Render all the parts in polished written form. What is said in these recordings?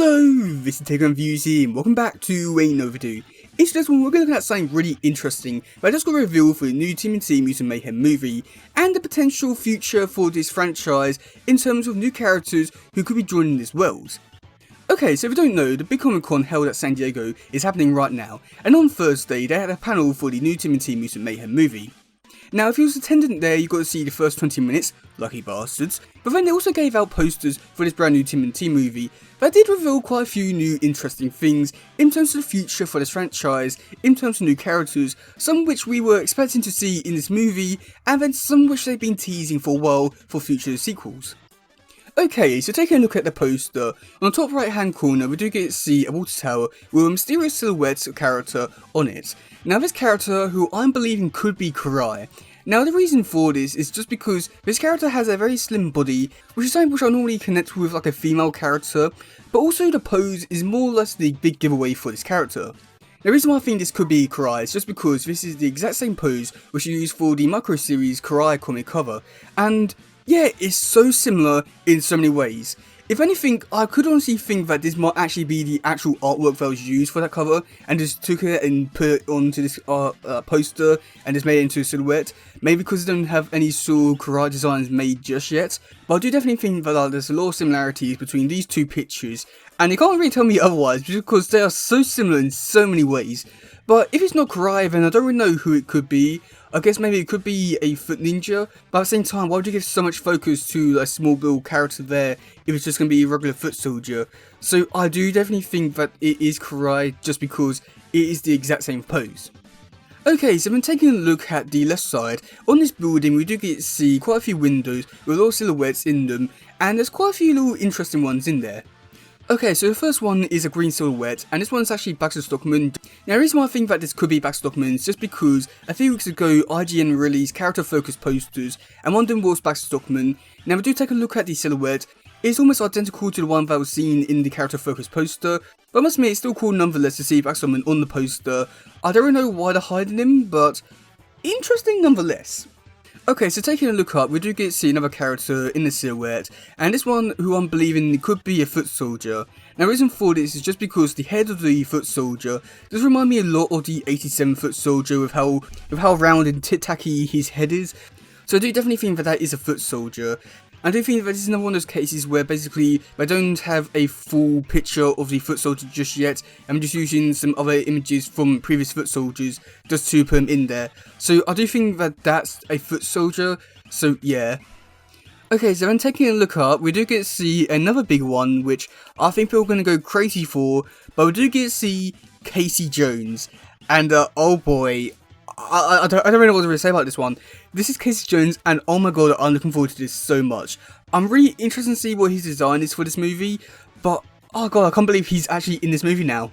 Hello, this is teddygaming here, and welcome back to another video. In today's one, we're going to look at something really interesting that just got revealed for the new tmnt Mutant Mayhem movie, and the potential future for this franchise in terms of new characters who could be joining this world. Okay, so if you don't know, the big Comic Con held at San Diego is happening right now, and on Thursday they had a panel for the new tmnt Mutant Mayhem movie. Now, if you was attendant there, you got to see the first 20 minutes, lucky bastards, but then they also gave out posters for this brand new tmnt movie that did reveal quite a few new interesting things in terms of the future for this franchise, in terms of new characters, some which we were expecting to see in this movie, and then some which they've been teasing for a while for future sequels. Okay, so taking a look at the poster, on the top right hand corner we do get to see a water tower with a mysterious silhouette character on it. Now this character, who I'm believing could be Karai. Now the reason for this is just because this character has a very slim body, which is something which I normally connect with like a female character, but also the pose is more or less the big giveaway for this character. The reason why I think this could be Karai is just because this is the exact same pose which you use for the micro series Karai comic cover, and yeah, it's so similar in so many ways. If anything, I could honestly think that this might actually be the actual artwork that was used for that cover, and just took it and put it onto this poster and just made it into a silhouette. Maybe because they don't have any sort of Karai designs made just yet, but I do definitely think that there's a lot of similarities between these two pictures, and you can't really tell me otherwise because they are so similar in so many ways. But if it's not Karai, then I don't really know who it could be. I guess maybe it could be a foot ninja, but at the same time, why would you give so much focus to a small little character there if it's just going to be a regular foot soldier? So I do definitely think that it is Karai just because it is the exact same pose. Okay, so when taking a look at the left side, on this building we do get to see quite a few windows with little silhouettes in them, and there's quite a few little interesting ones in there. Okay, so the first one is a green silhouette, and this one's actually Baxter Stockman. Now the reason why I think that this could be Baxter Stockman is just because a few weeks ago IGN released character focused posters, and one of them was Baxter Stockman. Now we do take a look at the silhouette, it's almost identical to the one that was seen in the character focused poster, but I must admit it's still cool nonetheless to see Baxter Stockman on the poster. I don't really know why they're hiding him, but interesting nonetheless. Okay, so taking a look up, we do get to see another character in the silhouette, and this one who I'm believing could be a foot soldier. Now the reason for this is just because the head of the foot soldier does remind me a lot of the 87 foot soldier with how round and tit-tacky his head is. So I do definitely think that that is a foot soldier. I do think that this is another one of those cases where basically they don't have a full picture of the foot soldier just yet, I'm just using some other images from previous foot soldiers just to put them in there. So I do think that that's a foot soldier, so yeah. Okay, so then taking a look up, we do get to see another big one which I think people are going to go crazy for, but we do get to see Casey Jones, and oh boy, I don't really know what to really say about this one. This is Casey Jones, and oh my god, I'm looking forward to this so much. I'm really interested to see what his design is for this movie, but oh god, I can't believe he's actually in this movie now.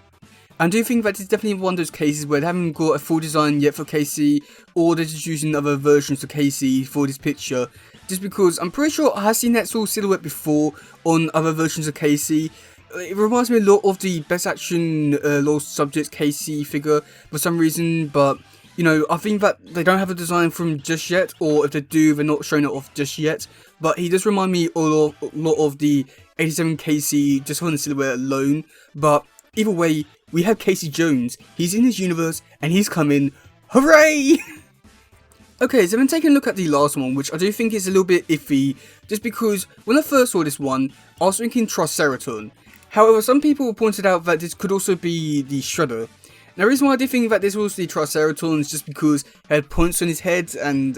I do think that it's definitely one of those cases where they haven't got a full design yet for Casey, or they're just using other versions of Casey for this picture, just because I'm pretty sure I have seen that sort of silhouette before on other versions of Casey. It reminds me a lot of the Best Action Lost Subjects Casey figure for some reason, but you know, I think that they don't have a design for him just yet, or if they do, they're not showing it off just yet. But he does remind me a lot of the 87 Casey just on the silhouette alone. But either way, we have Casey Jones. He's in his universe, and he's coming. Hooray! Okay, so then taking a look at the last one, which I do think is a little bit iffy, just because when I first saw this one, I was thinking Triceraton. However, some people pointed out that this could also be the Shredder. Now the reason why I do think that this was the Triceraton is just because he had points on his head, and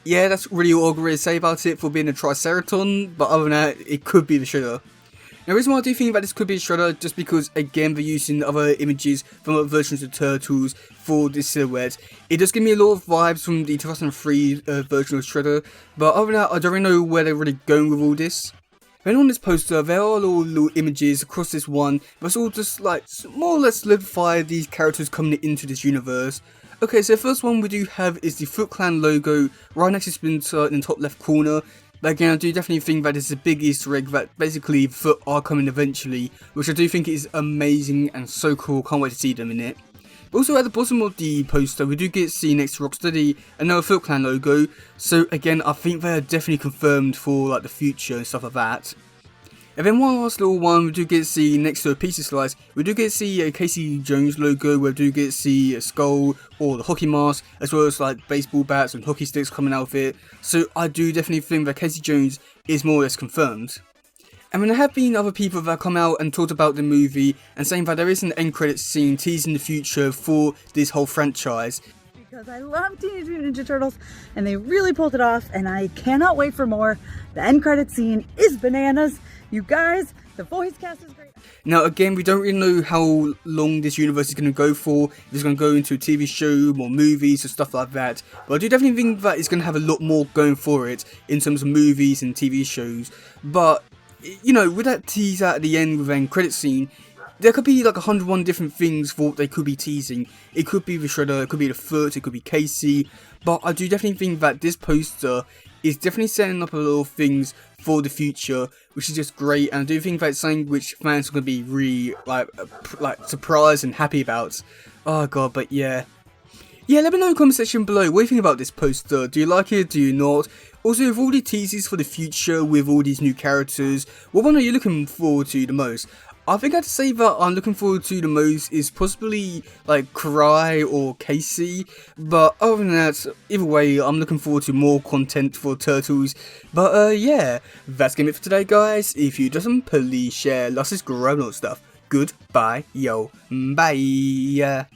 yeah, that's really all I can really say about it for being a Triceraton, but other than that, it could be the Shredder. Now the reason why I do think that this could be a Shredder, just because again they're using other images from other versions of Turtles for this silhouette. It does give me a lot of vibes from the 2003 version of Shredder, but other than that, I don't really know where they're really going with all this. Then on this poster, there are little images across this one, that's all just like more or less solidify these characters coming into this universe. Okay, so the first one we do have is the Foot Clan logo right next to Splinter in the top left corner. But again, I do definitely think that it's a big Easter egg that basically Foot are coming eventually, which I do think is amazing and so cool, can't wait to see them in it. Also at the bottom of the poster, we do get to see next to Rocksteady another Foot Clan logo, so again I think they are definitely confirmed for like the future and stuff like that. And then one last little one, we do get to see next to a pizza slice, we do get to see a Casey Jones logo, where we do get to see a skull or the hockey mask, as well as like baseball bats and hockey sticks coming out of it. So I do definitely think that Casey Jones is more or less confirmed. And when there have been other people that come out and talked about the movie and saying that there is an end credits scene teasing the future for this whole franchise. Because I love Teenage Mutant Ninja Turtles and they really pulled it off and I cannot wait for more. The end credits scene is bananas. You guys, the voice cast is great. Now again, we don't really know how long this universe is going to go for, if it's going to go into a TV show, more movies or stuff like that, but I do definitely think that it's going to have a lot more going for it in terms of movies and TV shows. But, you know, with that tease at the end with the end credit scene, there could be like 101 different things for what they could be teasing. It could be the Shredder, it could be the Foot, it could be Casey, but I do definitely think that this poster is definitely setting up a lot of things for the future, which is just great, and I do think that's something which fans are going to be really like surprised and happy about. Oh god, but yeah. Yeah, let me know in the comment section below what you think about this poster. Do you like it? Do you not? Also, with all the teases for the future, with all these new characters, what one are you looking forward to the most? I think I'd say that I'm looking forward to the most is possibly like Karai or Casey, but other than that, either way, I'm looking forward to more content for Turtles. But yeah, that's gonna be it for today, guys. If you doesn't, please share, like, subscribe, and all that stuff. Goodbye, yo, bye.